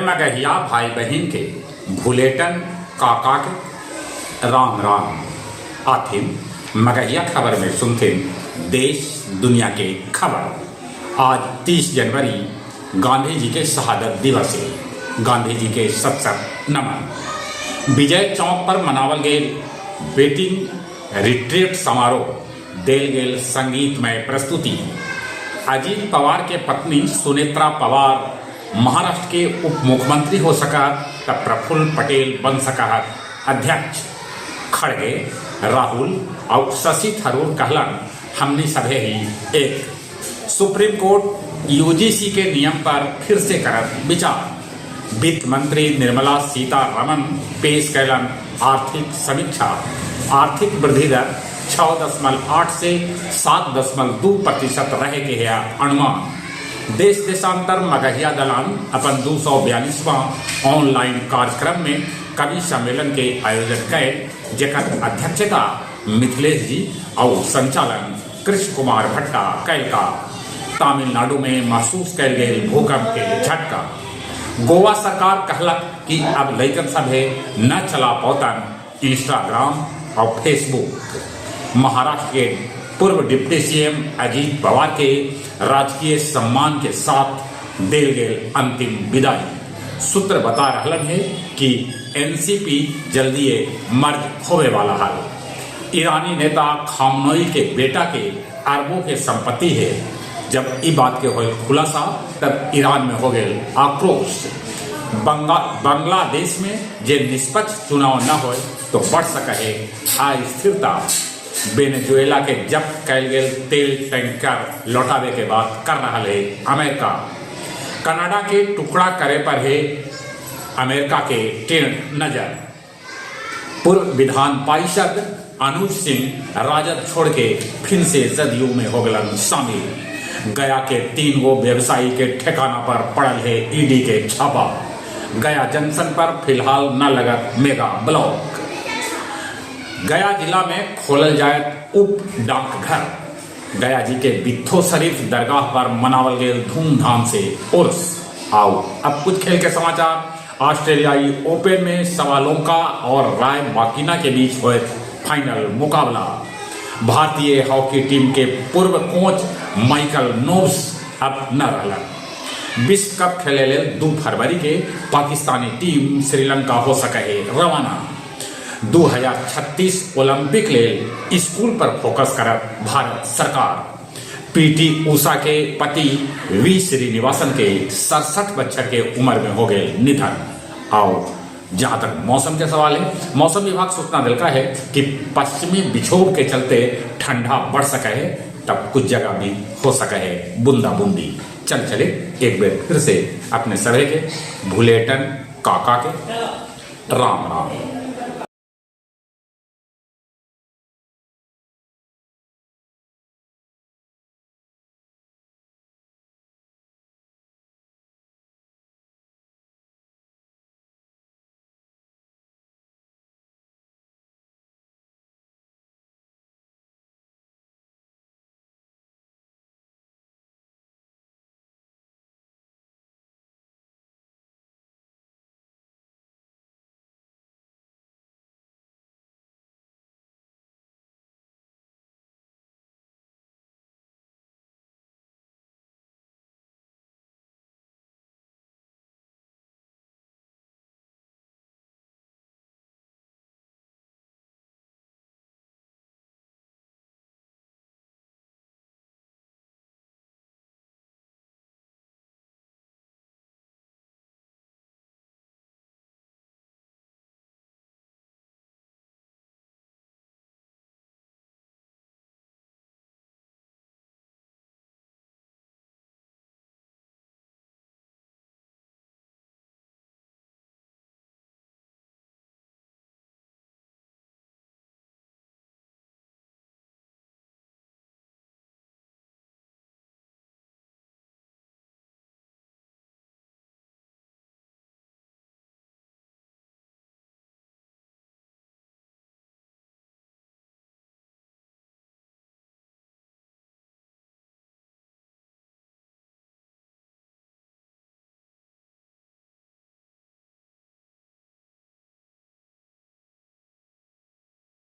मगहिया भाई बहन के, भुलेटन काका के, राम राम। आथिन मगहिया खबर में सुनते देश दुनिया के खबर। आज 30 जनवरी गांधी जी के शहादत दिवस है। गांधी जी के सत नमन। विजय चौक पर मनावल गए वेटिंग रिट्रीट समारोह देल गेल संगीतमय प्रस्तुति। अजीत पवार के पत्नी सुनेत्रा पवार महाराष्ट्र के उप मुख्यमंत्री हो सका तब प्रफुल्ल पटेल बन सका अध्यक्ष। खड़गे राहुल और शशि थरूर कहलन हमने सभे ही एक। सुप्रीम कोर्ट यूजीसी के नियम पर फिर से करत विचार। वित्त मंत्री निर्मला सीतारमण पेश कैलन आर्थिक समीक्षा। आर्थिक वृद्धि दर 6.8 से 7.2% रहे के है अनुमान। देश देशांतर मगहिया दलान अपन 242वां ऑनलाइन कार्यक्रम में कवि सम्मेलन के आयोजन कैल, जेकर अध्यक्षता मिथिलेश जी और संचालन कृष्ण कुमार भट्टा कैल का। तमिलनाडु में महसूस कैल गए भूकंप के झटका। गोवा सरकार कहलक कि अब लइकन सभे न चला पौतन इंस्टाग्राम और फेसबुक। महाराष्ट्र के पूर्व डिप्टी सीएम अजीत पवार के राजकीय सम्मान के साथ देल गए अंतिम विदाई। सूत्र बता रहलन है कि एनसीपी जल्दी मर्ज होवे वाला है। ईरानी नेता खामनोई के बेटा के अरबों के संपत्ति है। जब ये बात के हो खुलासा तब ईरान में हो गए आक्रोश। बांग्लादेश में जे निष्पक्ष चुनाव न हो तो बढ़ सके है अस्थिरता। वेनेजुएला के जब्त कैल गेल तेल टैंकर लौटावे के बाद कर रहा है अमेरिका। कनाडा के टुकड़ा करे पर है अमेरिका के टेढ़ नजर। पूर्व विधान पार्षद अनुज सिंह राजद छोड़ के फिर से जदयू में हो गलन शामिल। गया के 3 गो व्यवसायी के ठिकाना पर पड़ल है ईडी के छापा। गया जंक्शन पर फिलहाल न लगत मेगा ब्लॉक। गया जिला में खोलल जाए उप डाकघर। गया जी के बित्थो शरीफ दरगाह पर मनावल गए धूमधाम से उर्स। आओ अब कुछ खेल के समाचार। ऑस्ट्रेलियाई ओपन में सवालोंका और राय माकिना के बीच हुए फाइनल मुकाबला। भारतीय हॉकी टीम के पूर्व कोच माइकल नोब्स अब न रहलन। विश्व कप खेले ले 2 फरवरी के पाकिस्तानी टीम श्रीलंका हो सके है रवाना। 2036 ओलंपिक ले स्कूल पर फोकस करत भारत सरकार। पीटी उषा के पति वी श्रीनिवासन के 67 बच्चों के उम्र में हो गए निधन। आओ जहां तक मौसम के सवाल है, मौसम विभाग सूचना दिलका है कि पश्चिमी विक्षोभ के चलते ठंडा बढ़ सके है, तब कुछ जगह भी हो सके है बूंदा बूंदी। चले एक बार फिर से अपने सभी के भुलेटन काका के राम राम।